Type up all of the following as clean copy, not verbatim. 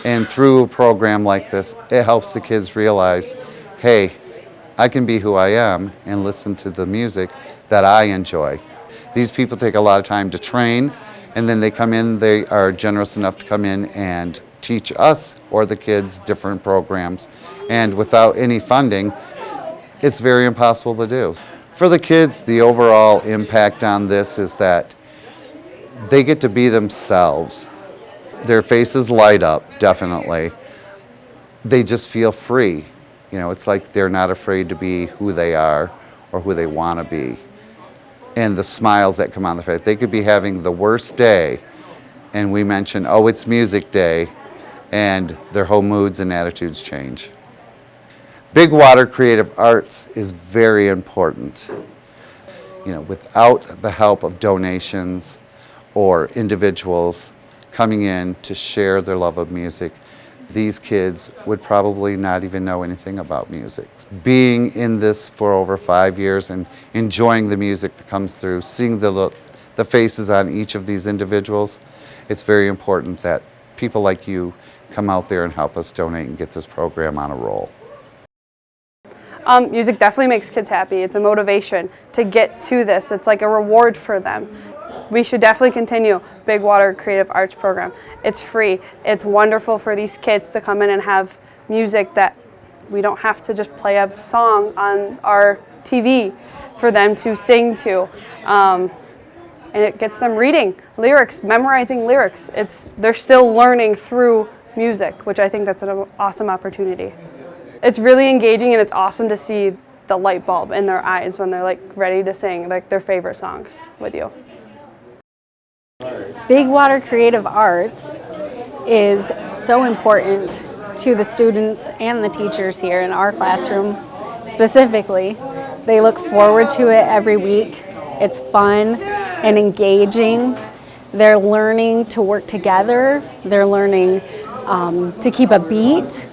And through a program like this, it helps the kids realize, hey, I can be who I am and listen to the music that I enjoy. These people take a lot of time to train, and then they come in, they are generous enough to come in and teach us or the kids different programs. And without any funding, it's very impossible to do. For the kids, the overall impact on this is that they get to be themselves. Their faces light up, definitely. They just feel free. It's like they're not afraid to be who they are or who they want to be. And the smiles that come on their face. They could be having the worst day, and we mention, oh, it's music day, and their whole moods and attitudes change. Big Water Creative Arts is very important. Without the help of donations or individuals coming in to share their love of music, these kids would probably not even know anything about music. Being in this for over 5 years and enjoying the music that comes through, seeing the faces on each of these individuals, it's very important that people like you come out there and help us donate and get this program on a roll. Music definitely makes kids happy. It's a motivation to get to this. It's like a reward for them. We should definitely continue Big Water Creative Arts Program. It's free. It's wonderful for these kids to come in and have music that we don't have to just play a song on our TV for them to sing to. And it gets them reading lyrics, memorizing lyrics. They're still learning through music, which I think that's an awesome opportunity. It's really engaging, and it's awesome to see the light bulb in their eyes when they're like ready to sing like their favorite songs with you. Big Water Creative Arts is so important to the students and the teachers here in our classroom specifically. They look forward to it every week. It's fun and engaging. They're learning to work together. They're learning to keep a beat.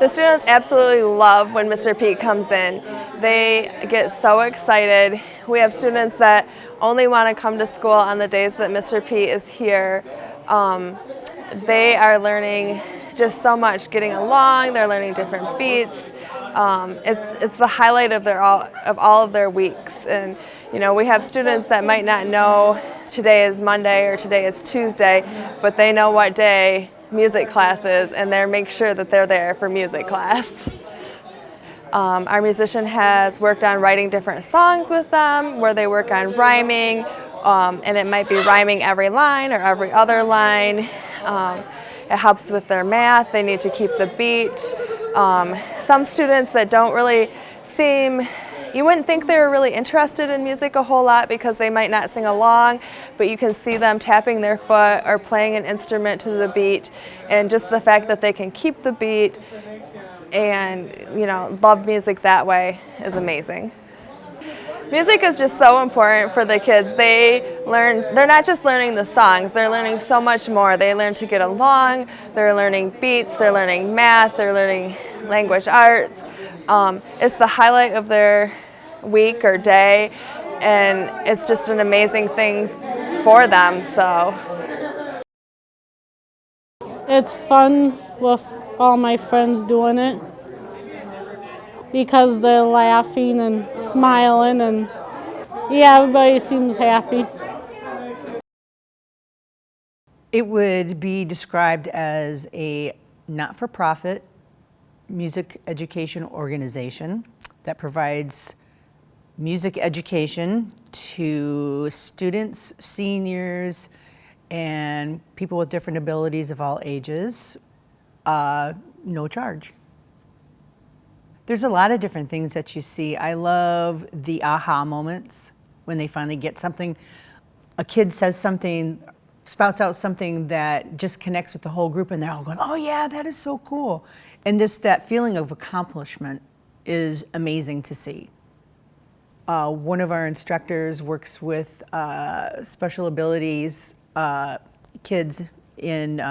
The students absolutely love when Mr. Pete comes in. They get so excited. We have students that only want to come to school on the days that Mr. Pete is here. They are learning just so much, getting along. They're learning different beats. It's the highlight of all of their weeks. And we have students that might not know today is Monday or today is Tuesday, but they know what day music class is, and they make sure that they're there for music class. Our musician has worked on writing different songs with them where they work on rhyming, and it might be rhyming every line or every other line. It helps with their math. They need to keep the beat. Some students that don't really you wouldn't think they were really interested in music a whole lot because they might not sing along, but you can see them tapping their foot or playing an instrument to the beat, and just the fact that they can keep the beat and love music that way is amazing. Music is just so important for the kids. They're not just learning the songs, they're learning so much more. They learn to get along, they're learning beats, they're learning math, they're learning language arts. It's the highlight of their week or day, and it's just an amazing thing for them. So it's fun with all my friends doing it because they're laughing and smiling, and everybody seems happy. It would be described as a not-for-profit music education organization that provides music education to students, seniors, and people with different abilities of all ages, no charge. There's a lot of different things that you see. I love the aha moments when they finally get something. A kid says something, spouts out something that just connects with the whole group, and they're all going, oh yeah, that is so cool. And just that feeling of accomplishment is amazing to see. One of our instructors works with special abilities kids in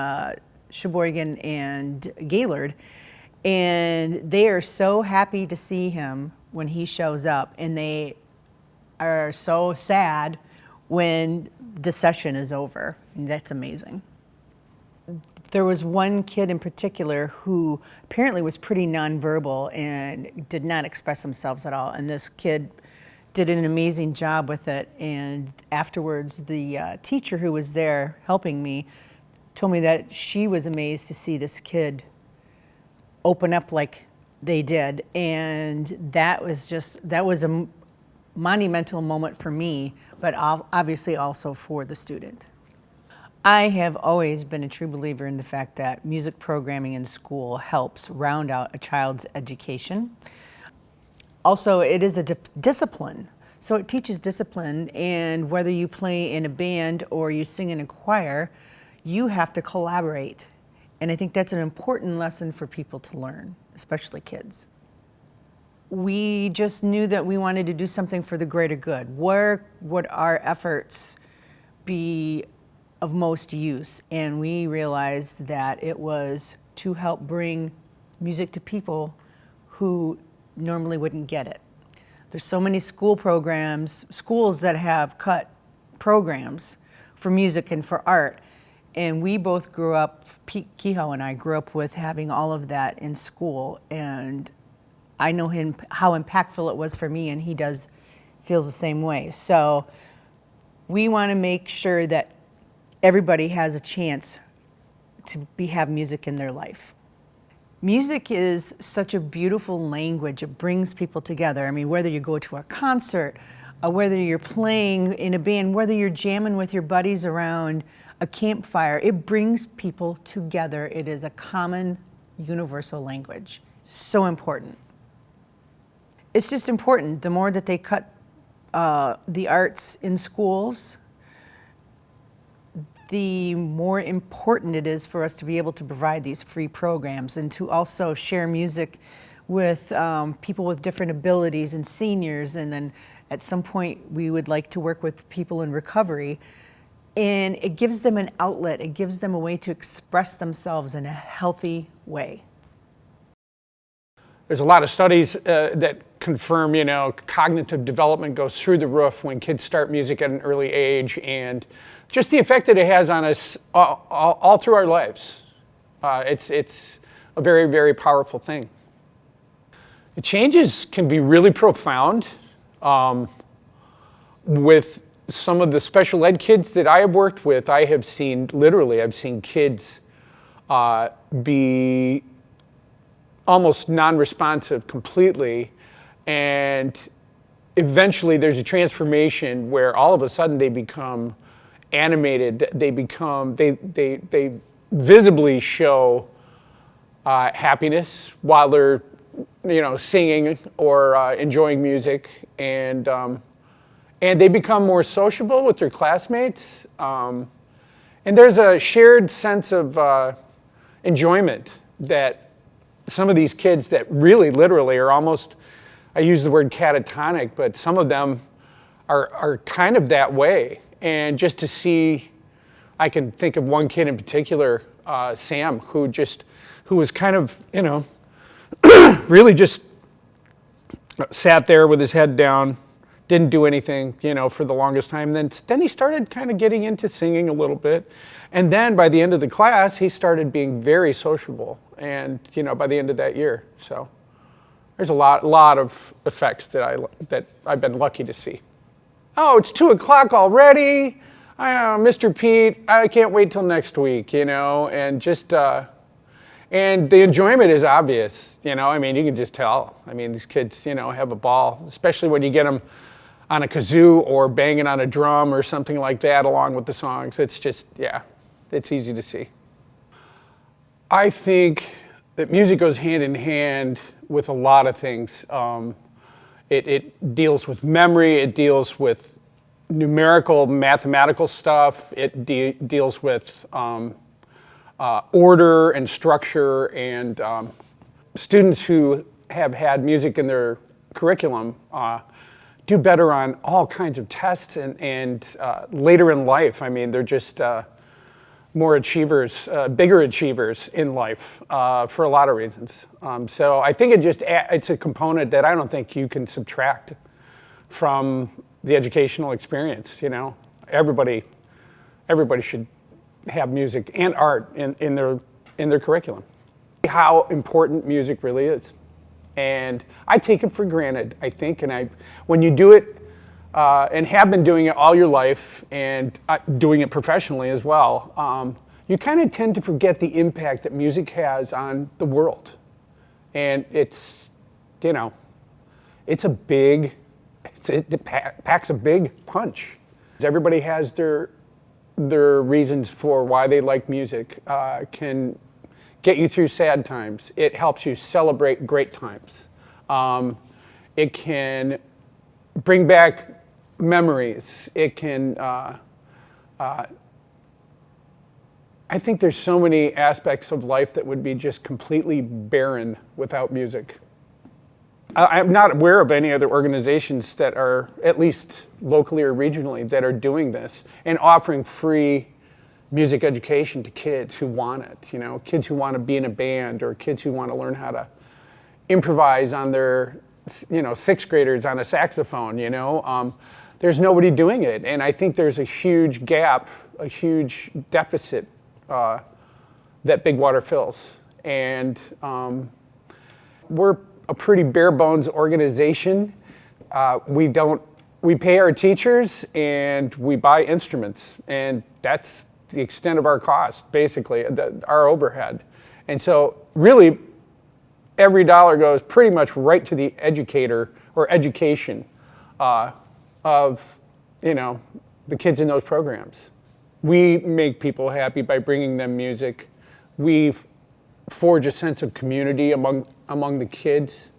Sheboygan and Gaylord, and they are so happy to see him when he shows up, and they are so sad when the session is over. And that's amazing. there was one kid in particular who apparently was pretty nonverbal and did not express themselves at all. And this kid did an amazing job with it. And afterwards, the teacher who was there helping me told me that she was amazed to see this kid open up like they did. And that was a monumental moment for me, but obviously also for the student. I have always been a true believer in the fact that music programming in school helps round out a child's education. Also, it is a discipline. So it teaches discipline, and whether you play in a band or you sing in a choir, you have to collaborate. And I think that's an important lesson for people to learn, especially kids. We just knew that we wanted to do something for the greater good. Where would our efforts be of most use? And we realized that it was to help bring music to people who normally wouldn't get it. There's so many schools that have cut programs for music and for art. And we both grew up, Pete Kehoe and I grew up with having all of that in school. And I know how impactful it was for me, and he feels the same way. So we want to make sure that everybody has a chance to have music in their life. Music is such a beautiful language. It brings people together. I mean, whether you go to a concert, whether you're playing in a band, whether you're jamming with your buddies around a campfire, it brings people together. It is a common, universal language. So important. It's just important. The more that they cut the arts in schools, the more important it is for us to be able to provide these free programs and to also share music with people with different abilities and seniors. And then at some point, we would like to work with people in recovery. And it gives them an outlet. It gives them a way to express themselves in a healthy way. There's a lot of studies that confirm, cognitive development goes through the roof when kids start music at an early age, and just the effect that it has on us all through our lives. It's a very, very powerful thing. The changes can be really profound. With some of the special ed kids that I have worked with, I've seen kids be almost non-responsive completely, and eventually there's a transformation where all of a sudden they become animated. They visibly show happiness while they're singing or enjoying music, and they become more sociable with their classmates, and there's a shared sense of enjoyment that some of these kids that really literally are almost, I use the word catatonic, but some of them are kind of that way. And just to see, I can think of one kid in particular, Sam, who was kind of, really just sat there with his head down, didn't do anything, for the longest time. Then he started kind of getting into singing a little bit. And then by the end of the class, he started being very sociable. And, by the end of that year. So there's a lot of effects that I've been lucky to see. Oh, it's 2:00 already. Mr. Pete, I can't wait till next week, and just, and the enjoyment is obvious, you can just tell. These kids, have a ball, especially when you get them on a kazoo or banging on a drum or something like that along with the songs. It's just, it's easy to see. I think that music goes hand in hand with a lot of things. It deals with memory, it deals with numerical, mathematical stuff, it deals with order and structure, and students who have had music in their curriculum do better on all kinds of tests, and later in life, they're just more achievers, bigger achievers in life for a lot of reasons. So I think it's a component that I don't think you can subtract from the educational experience. Everybody should have music and art in their curriculum. How important music really is. And I take it for granted, I think, and when you do it and have been doing it all your life and doing it professionally as well, you kind of tend to forget the impact that music has on the world. And it's, it packs a big punch. Everybody has their reasons for why they like music. Can get you through sad times. It helps you celebrate great times. It can bring back memories. It can, I think there's so many aspects of life that would be just completely barren without music. I'm not aware of any other organizations that are, at least locally or regionally, that are doing this and offering free music education to kids who want it, kids who want to be in a band or kids who want to learn how to improvise on their, sixth graders on a saxophone, There's nobody doing it. And I think there's a huge gap, a huge deficit that Big Water fills. And we're a pretty bare bones organization. We pay our teachers and we buy instruments, and that's the extent of our cost, basically, our overhead. And so really, every dollar goes pretty much right to the educator or education of, the kids in those programs. We make people happy by bringing them music. We forge a sense of community among the kids.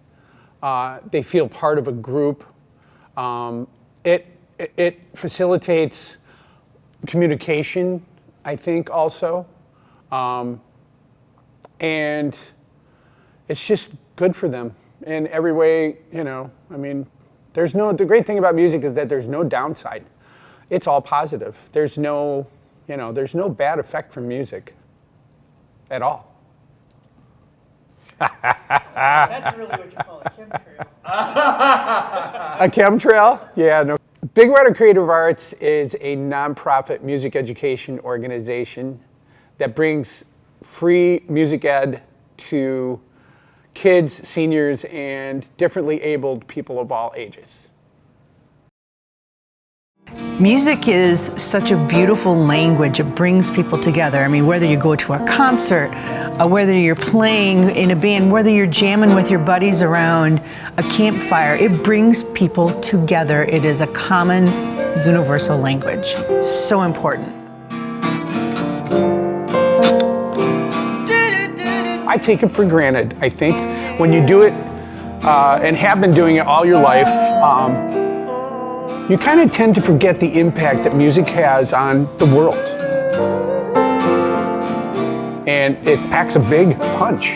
They feel part of a group. It facilitates communication, I think, also. And it's just good for them in every way, the great thing about music is that there's no downside. It's all positive. There's no bad effect from music at all. That's really what you call a chemtrail. A chemtrail? Yeah, no. Big Water Creative Arts is a nonprofit music education organization that brings free music ed to kids, seniors, and differently abled people of all ages. Music is such a beautiful language. It brings people together. I mean, whether you go to a concert, whether you're playing in a band, whether you're jamming with your buddies around a campfire, it brings people together. It is a common, universal language. So important. I take it for granted, I think. When you do it and have been doing it all your life, you kind of tend to forget the impact that music has on the world. And it packs a big punch.